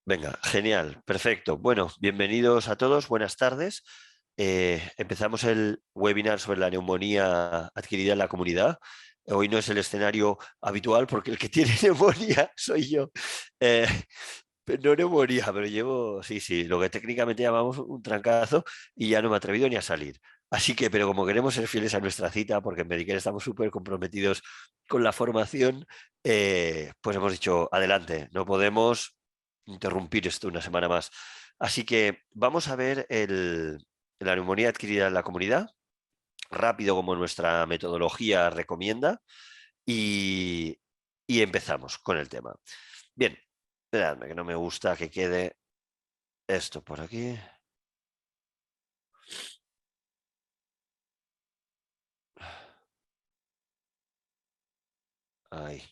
Venga, genial, perfecto. Bueno, bienvenidos a todos, buenas tardes. Empezamos el webinar sobre la neumonía adquirida en la comunidad. Hoy no es el escenario habitual porque el que tiene neumonía soy yo. Eh, no neumonía, pero llevo, sí, lo que técnicamente llamamos un trancazo y ya no me he atrevido ni a salir. Así que, pero como queremos ser fieles a nuestra cita, porque en Medicare estamos súper comprometidos con la formación, pues hemos dicho, adelante, no podemos interrumpir esto una semana más. Así que vamos a ver la neumonía adquirida en la comunidad, rápido como nuestra metodología recomienda, y, y empezamos con el tema. Bien, esperadme que no me gusta que quede esto por aquí. Ahí.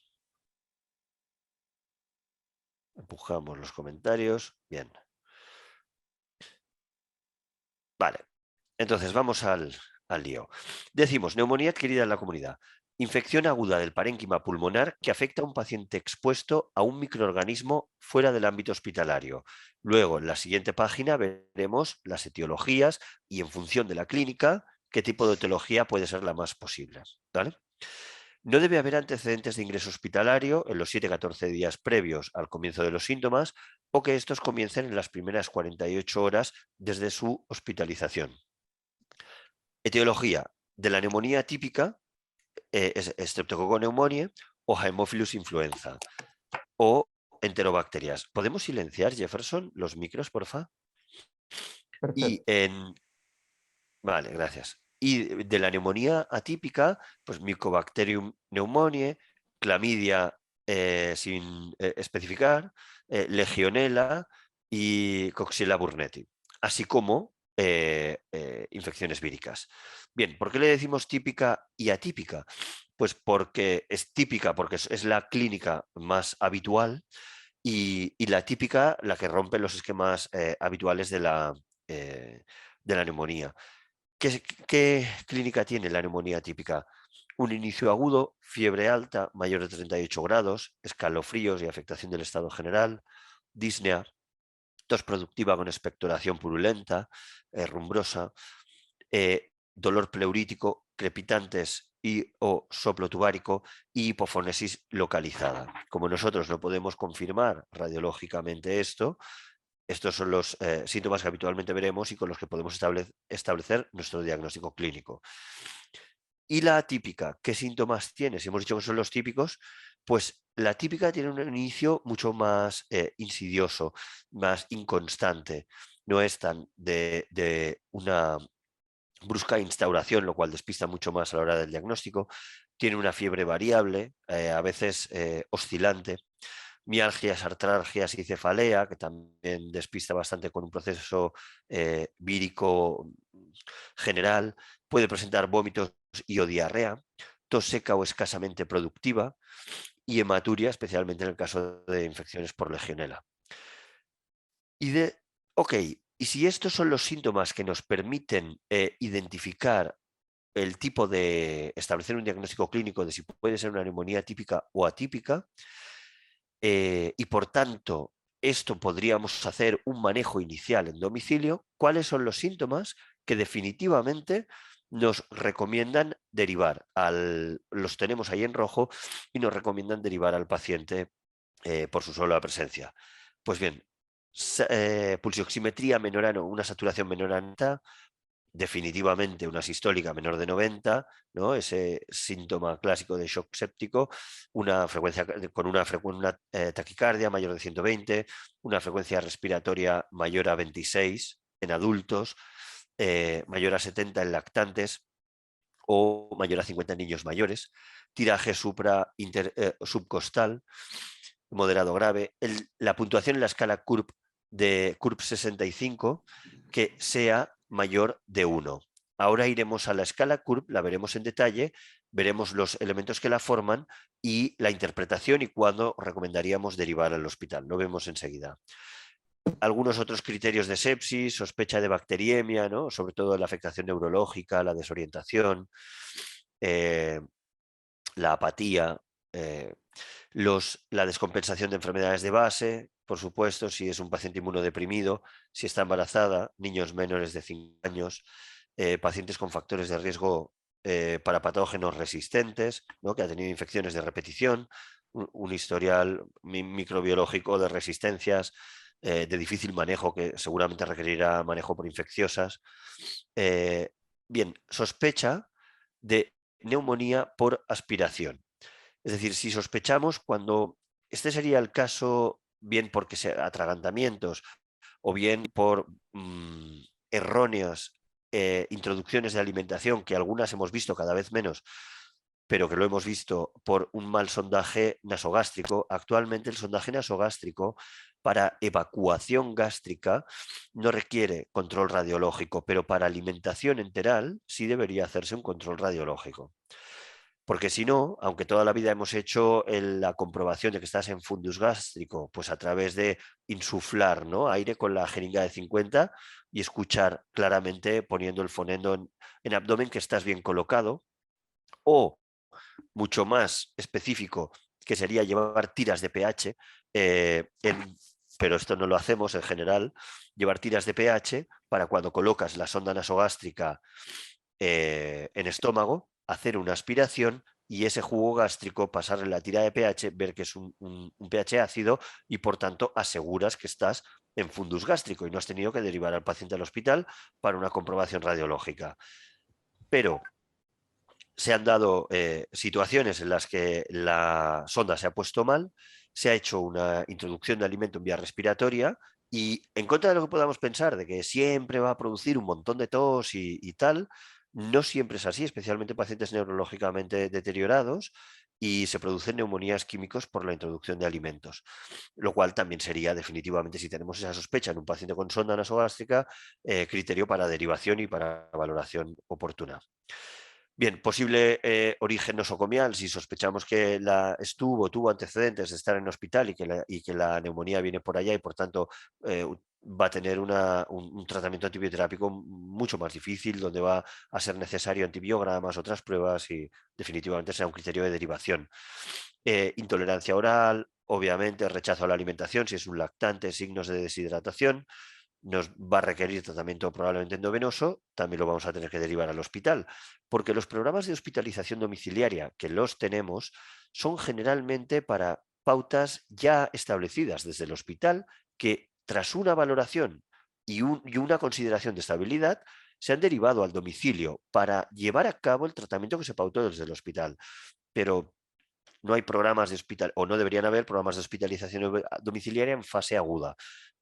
Empujamos los comentarios. Bien. Vale. Entonces vamos al lío. Decimos, neumonía adquirida en la comunidad. Infección aguda del parénquima pulmonar que afecta a un paciente expuesto a un microorganismo fuera del ámbito hospitalario. Luego, en la siguiente página veremos las etiologías y en función de la clínica, qué tipo de etiología puede ser la más posible. ¿Vale? No debe haber antecedentes de ingreso hospitalario en los 7-14 días previos al comienzo de los síntomas o que estos comiencen en las primeras 48 horas desde su hospitalización. Etiología de la neumonía típica es Streptococcus pneumoniae o Haemophilus influenza o enterobacterias. ¿Podemos silenciar, Jefferson, los micros, porfa? Y Perfecto. en... Vale, gracias. Y de la neumonía atípica, pues Mycobacterium pneumoniae, clamidia sin especificar, Legionella y Coxiella burnetii, así como infecciones víricas. Bien, ¿por qué le decimos típica y atípica? Pues porque es típica, porque es la clínica más habitual y la típica, la que rompe los esquemas habituales de la neumonía. ¿Qué clínica tiene la neumonía típica? Un inicio agudo, fiebre alta, mayor de 38 grados, escalofríos y afectación del estado general, disnea, tos productiva con expectoración purulenta, rumbrosa, dolor pleurítico, crepitantes y o soplo tubárico y hipofonesis localizada. Como nosotros no podemos confirmar radiológicamente esto, estos son los síntomas que habitualmente veremos y con los que podemos establecer nuestro diagnóstico clínico. Y la atípica, ¿qué síntomas tiene? Si hemos dicho que son los típicos, pues la típica tiene un inicio mucho más insidioso, más inconstante. No es tan de una brusca instauración, lo cual despista mucho más a la hora del diagnóstico. Tiene una fiebre variable, a veces oscilante, mialgias, artralgias y cefalea, que también despista bastante con un proceso vírico general. Puede presentar vómitos y o diarrea, tos seca o escasamente productiva y hematuria, especialmente en el caso de infecciones por legionela. Y de, ok, y si estos son los síntomas que nos permiten identificar el tipo de establecer un diagnóstico clínico de si puede ser una neumonía típica o atípica, y por tanto esto podríamos hacer un manejo inicial en domicilio, ¿cuáles son los síntomas que definitivamente nos recomiendan derivar los tenemos ahí en rojo y nos recomiendan derivar al paciente por su sola presencia? Pues bien, pulsioximetría menor a una saturación menor a 90, definitivamente una sistólica menor de 90, ¿no? Ese síntoma clásico de shock séptico, una frecuencia con una taquicardia mayor de 120, una frecuencia respiratoria mayor a 26 en adultos, mayor a 70 en lactantes o mayor a 50 en niños mayores, tiraje subcostal moderado grave, la puntuación en la escala CURP de CURP 65 que sea mayor de 1. Ahora iremos a la escala CURP, la veremos en detalle, veremos los elementos que la forman y la interpretación y cuándo recomendaríamos derivar al hospital. Lo vemos enseguida. Algunos otros criterios de sepsis, sospecha de bacteriemia, ¿no? Sobre todo la afectación neurológica, la desorientación, eh, la apatía, la descompensación de enfermedades de base, por supuesto, si es un paciente inmunodeprimido, si está embarazada, niños menores de 5 años, pacientes con factores de riesgo para patógenos resistentes, ¿no? Que ha tenido infecciones de repetición, un historial microbiológico de resistencias de difícil manejo que seguramente requerirá manejo por infecciosas. Bien, sospecha de neumonía por aspiración. Es decir, si sospechamos cuando este sería el caso, bien porque sea atragantamientos o bien por erróneas introducciones de alimentación, que algunas hemos visto cada vez menos, pero que lo hemos visto por un mal sondaje nasogástrico. Actualmente el sondaje nasogástrico para evacuación gástrica no requiere control radiológico, pero para alimentación enteral sí debería hacerse un control radiológico. Porque si no, aunque toda la vida hemos hecho la comprobación de que estás en fundus gástrico, pues a través de insuflar, ¿no?, aire con la jeringa de 50 y escuchar claramente poniendo el fonendo en abdomen que estás bien colocado, o mucho más específico, que sería llevar tiras de pH, pero esto no lo hacemos en general, llevar tiras de pH para cuando colocas la sonda nasogástrica en estómago, hacer una aspiración y ese jugo gástrico pasarle la tira de pH, ver que es un pH ácido y por tanto aseguras que estás en fundus gástrico y no has tenido que derivar al paciente al hospital para una comprobación radiológica. Pero se han dado situaciones en las que la sonda se ha puesto mal, se ha hecho una introducción de alimento en vía respiratoria y en contra de lo que podamos pensar, de que siempre va a producir un montón de tos y tal, no siempre es así, especialmente en pacientes neurológicamente deteriorados y se producen neumonías químicos por la introducción de alimentos, lo cual también sería definitivamente, si tenemos esa sospecha en un paciente con sonda nasogástrica, criterio para derivación y para valoración oportuna. Bien, posible origen nosocomial, si sospechamos que tuvo antecedentes de estar en hospital y que la neumonía viene por allá y por tanto va a tener un tratamiento antibioterápico mucho más difícil, donde va a ser necesario antibiogramas, otras pruebas y definitivamente será un criterio de derivación. Intolerancia oral, obviamente rechazo a la alimentación, si es un lactante, signos de deshidratación, nos va a requerir tratamiento probablemente endovenoso, también lo vamos a tener que derivar al hospital, porque los programas de hospitalización domiciliaria que los tenemos son generalmente para pautas ya establecidas desde el hospital que tras una valoración y una consideración de estabilidad se han derivado al domicilio para llevar a cabo el tratamiento que se pautó desde el hospital. Pero no hay programas de hospital, o no deberían haber programas de hospitalización domiciliaria en fase aguda,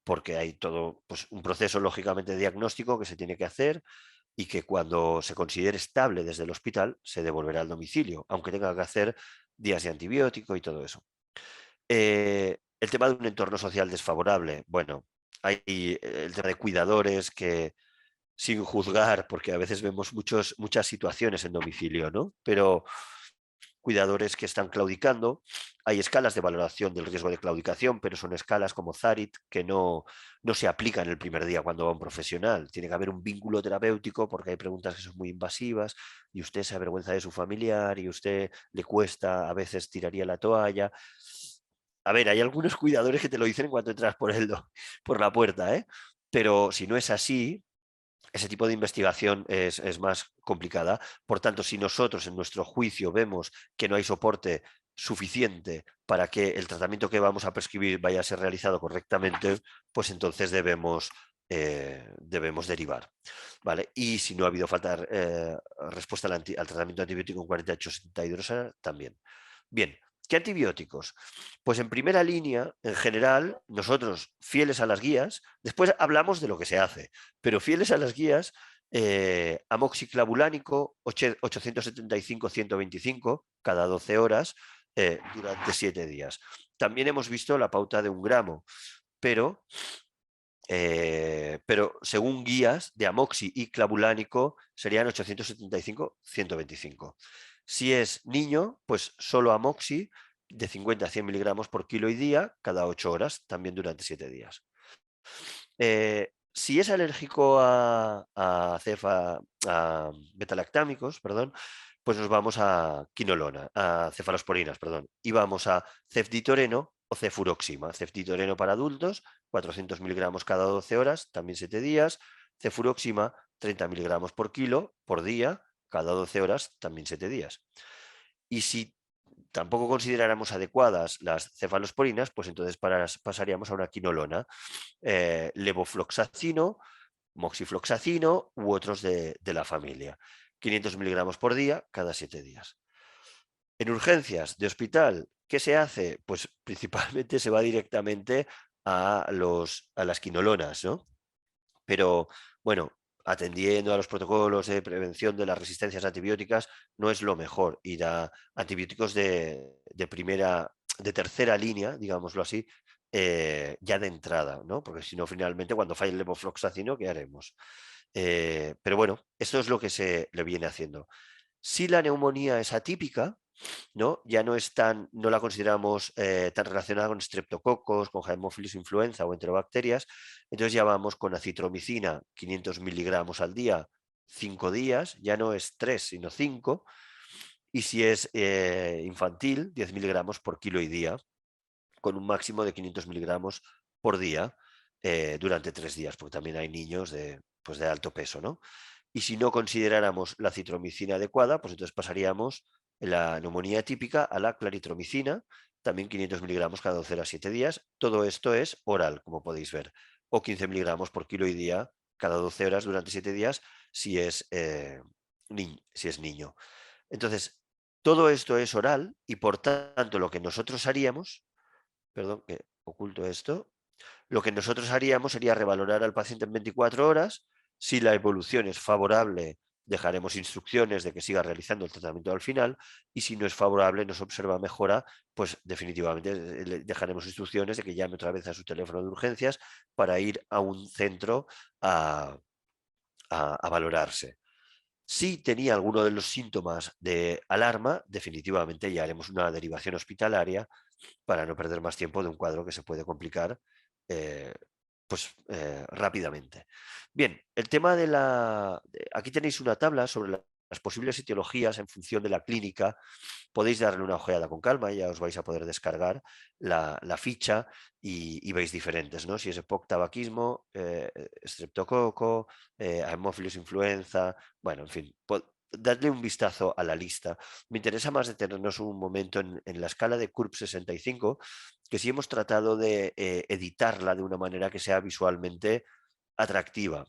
porque hay todo pues, un proceso lógicamente diagnóstico que se tiene que hacer y que cuando se considere estable desde el hospital se devolverá al domicilio, aunque tenga que hacer días de antibiótico y todo eso. El tema de un entorno social desfavorable, bueno, hay el tema de cuidadores que sin juzgar, porque a veces vemos muchas situaciones en domicilio, ¿no? Pero cuidadores que están claudicando. Hay escalas de valoración del riesgo de claudicación, pero son escalas como Zarit que no se aplican el primer día cuando va un profesional. Tiene que haber un vínculo terapéutico porque hay preguntas que son muy invasivas y usted se avergüenza de su familiar y usted le cuesta, a veces tiraría la toalla. A ver, hay algunos cuidadores que te lo dicen cuando entras por la puerta, ¿eh? Pero si no es así, ese tipo de investigación es más complicada. Por tanto, si nosotros en nuestro juicio vemos que no hay soporte suficiente para que el tratamiento que vamos a prescribir vaya a ser realizado correctamente, pues entonces debemos derivar. ¿Vale? Y si no ha habido respuesta al tratamiento antibiótico en 48-72 horas, también. Bien, ¿qué antibióticos? Pues en primera línea, en general, nosotros fieles a las guías, después hablamos de lo que se hace, pero fieles a las guías, amoxiclavulánico 875-125 cada 12 horas durante 7 días. También hemos visto la pauta de 1 gramo, pero según guías de amoxi y clavulánico serían 875-125. Si es niño, pues solo amoxi de 50 a 100 miligramos por kilo y día cada 8 horas, también durante 7 días. Si es alérgico a betalactámicos, perdón, pues nos vamos a quinolona, a cefalosporinas, perdón, y vamos a cefditoreno o cefuroxima, ceftriaxona para adultos, 400 miligramos cada 12 horas, también 7 días, cefuroxima, 30 miligramos por kilo por día, cada 12 horas, también 7 días. Y si tampoco consideráramos adecuadas las cefalosporinas, pues entonces pasaríamos a una quinolona, levofloxacino, moxifloxacino u otros de la familia. 500 miligramos por día, cada 7 días. En urgencias de hospital, ¿qué se hace? Pues principalmente se va directamente a las quinolonas, ¿no? Pero bueno, atendiendo a los protocolos de prevención de las resistencias antibióticas, no es lo mejor ir a antibióticos de tercera línea, digámoslo así, ya de entrada, ¿no? Porque si no, finalmente, cuando falle el levofloxacino, ¿qué haremos? Pero bueno, esto es lo que se le viene haciendo. Si la neumonía es atípica, ¿no? Ya no la consideramos tan relacionada con streptococos, con Haemophilus influenza o enterobacterias, entonces ya vamos con acitromicina 500 miligramos al día, 5 días, ya no es 3 sino 5, y si es infantil, 10 miligramos por kilo y día, con un máximo de 500 miligramos por día durante 3 días, porque también hay niños pues de alto peso, ¿no? Y si no consideráramos la citromicina adecuada, pues entonces pasaríamos la neumonía típica a la claritromicina, también 500 miligramos cada 12 horas 7 días. Todo esto es oral, como podéis ver, o 15 miligramos por kilo y día cada 12 horas durante 7 días si si es niño. Entonces, todo esto es oral y por tanto lo que nosotros haríamos, perdón que oculto esto, lo que nosotros haríamos sería revalorar al paciente en 24 horas. Si la evolución es favorable, dejaremos instrucciones de que siga realizando el tratamiento al final, y si no es favorable, nos observa mejora, pues definitivamente le dejaremos instrucciones de que llame otra vez a su teléfono de urgencias para ir a un centro a valorarse. Si tenía alguno de los síntomas de alarma, definitivamente ya haremos una derivación hospitalaria para no perder más tiempo de un cuadro que se puede complicar eh, rápidamente. Bien, el tema aquí tenéis una tabla sobre las posibles etiologías en función de la clínica. Podéis darle una ojeada con calma, ya os vais a poder descargar la ficha y veis diferentes, ¿no? Si es EPOC tabaquismo, streptococo, Haemophilus influenza, bueno, en fin, dadle un vistazo a la lista. Me interesa más detenernos un momento en la escala de CURB 65, que sí hemos tratado de editarla de una manera que sea visualmente atractiva.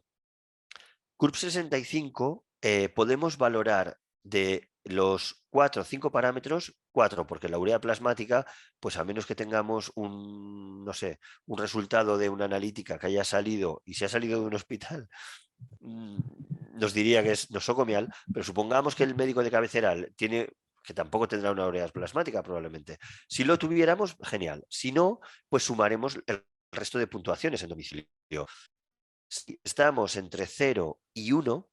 CURB 65 podemos valorar de los 4 o 5 parámetros, 4, porque la urea plasmática, pues a menos que tengamos no sé, un resultado de una analítica que haya salido y se ha salido de un hospital, nos diría que es nosocomial, pero supongamos que el médico de cabecera tiene, que tampoco tendrá una urea plasmática probablemente. Si lo tuviéramos, genial. Si no, pues sumaremos el resto de puntuaciones en domicilio. Si estamos entre 0 y 1,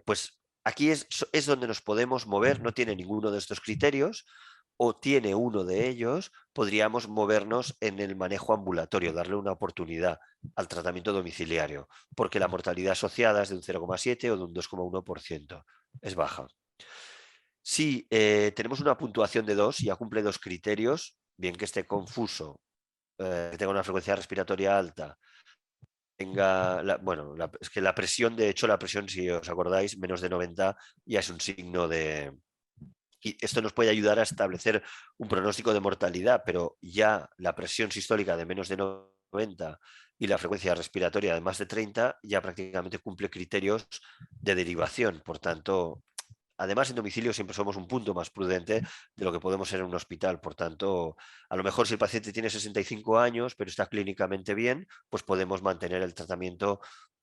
pues aquí es donde nos podemos mover, no tiene ninguno de estos criterios, o tiene uno de ellos, podríamos movernos en el manejo ambulatorio, darle una oportunidad al tratamiento domiciliario, porque la mortalidad asociada es de un 0,7 o de un 2,1%. Es baja. Si tenemos una puntuación de 2 y ya cumple 2 criterios, bien que esté confuso, que tenga una frecuencia respiratoria alta, es que la presión, de hecho, la presión, si os acordáis, menos de 90 ya es un signo de... Y esto nos puede ayudar a establecer un pronóstico de mortalidad, pero ya la presión sistólica de menos de 90 y la frecuencia respiratoria de más de 30 ya prácticamente cumple criterios de derivación. Por tanto, además, en domicilio siempre somos un punto más prudente de lo que podemos ser en un hospital. Por tanto, a lo mejor si el paciente tiene 65 años, pero está clínicamente bien, pues podemos mantener el tratamiento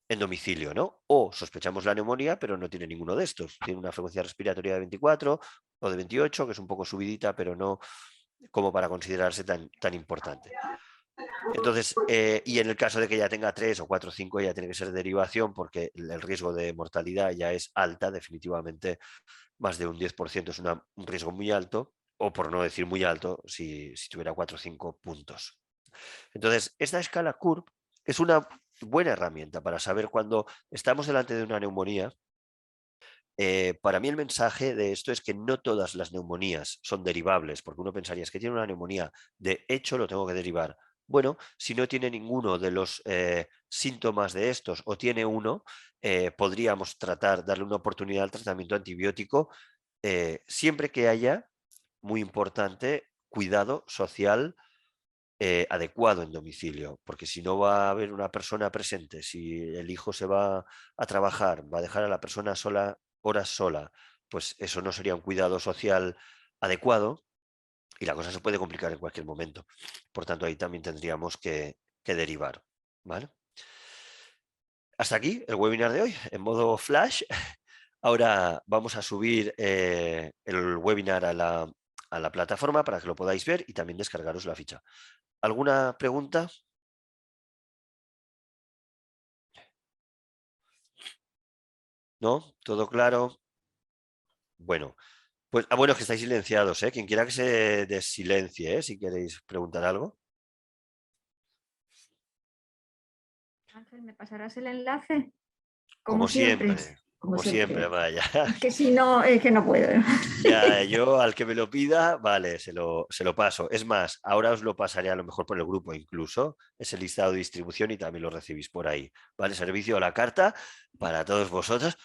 en domicilio, ¿no? O sospechamos la neumonía, pero no tiene ninguno de estos. Tiene una frecuencia respiratoria de 24 o de 28, que es un poco subidita, pero no como para considerarse tan importante. Entonces, y en el caso de que ya tenga 3 o 4 o 5, ya tiene que ser derivación porque el riesgo de mortalidad ya es alta, definitivamente más de un 10% es un riesgo muy alto, o por no decir muy alto, si tuviera 4 o 5 puntos. Entonces, esta escala CURB es una buena herramienta para saber cuando estamos delante de una neumonía Para mí el mensaje de esto es que no todas las neumonías son derivables, porque uno pensaría, es que tiene una neumonía, de hecho lo tengo que derivar. Bueno, si no tiene ninguno de los síntomas de estos o tiene uno, podríamos darle una oportunidad al tratamiento antibiótico, siempre que haya, muy importante, cuidado social adecuado en domicilio, porque si no va a haber una persona presente, si el hijo se va a trabajar, va a dejar a la persona sola, horas sola, pues eso no sería un cuidado social adecuado y la cosa se puede complicar en cualquier momento. Por tanto, ahí también tendríamos que derivar. ¿Vale? Hasta aquí el webinar de hoy, en modo flash. Ahora vamos a subir el webinar a la plataforma para que lo podáis ver y también descargaros la ficha. ¿Alguna pregunta? ¿No? ¿Todo claro? Bueno, pues bueno, es que estáis silenciados, ¿eh? Quien quiera que se desilencie, ¿eh? Si queréis preguntar algo. Ángel, ¿me pasarás el enlace? Como Siempre, siempre, como como siempre, siempre. vaya. Es que si no, es que no puedo. Ya, yo al que me lo pida, vale, se lo paso. Es más, ahora os lo pasaré a lo mejor por el grupo incluso, ese listado de distribución y también lo recibís por ahí. ¿Vale? Servicio a la carta para todos vosotros,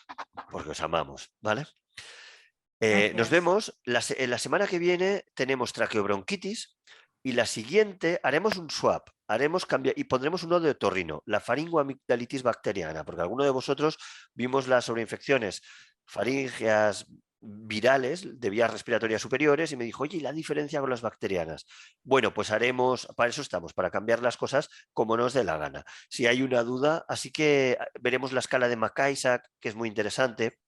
porque os amamos, ¿vale? Nos Gracias. vemos. La semana que viene tenemos traqueobronquitis y la siguiente haremos un swap. Y pondremos uno de otorrino, la faringoamigdalitis bacteriana, porque alguno de vosotros vimos las sobreinfecciones faríngeas virales de vías respiratorias superiores y me dijo, oye, ¿y la diferencia con las bacterianas? Bueno, pues haremos, para eso estamos, para cambiar las cosas como nos dé la gana. Si hay una duda, así que veremos la escala de Mac-Isaac, que es muy interesante,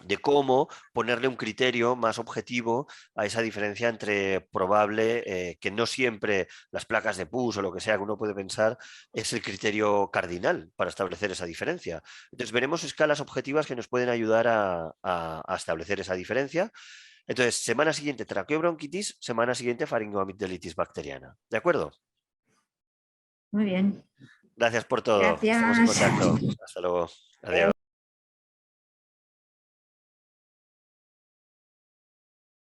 de cómo ponerle un criterio más objetivo a esa diferencia entre probable, que no siempre las placas de pus o lo que sea que uno puede pensar es el criterio cardinal para establecer esa diferencia. Entonces veremos escalas objetivas que nos pueden ayudar a establecer esa diferencia. Entonces, semana siguiente traqueobronquitis, semana siguiente faringoamigdalitis bacteriana. ¿De acuerdo? Muy bien. Gracias por todo. Estamos en Gracias. contacto. Hasta luego. Adiós.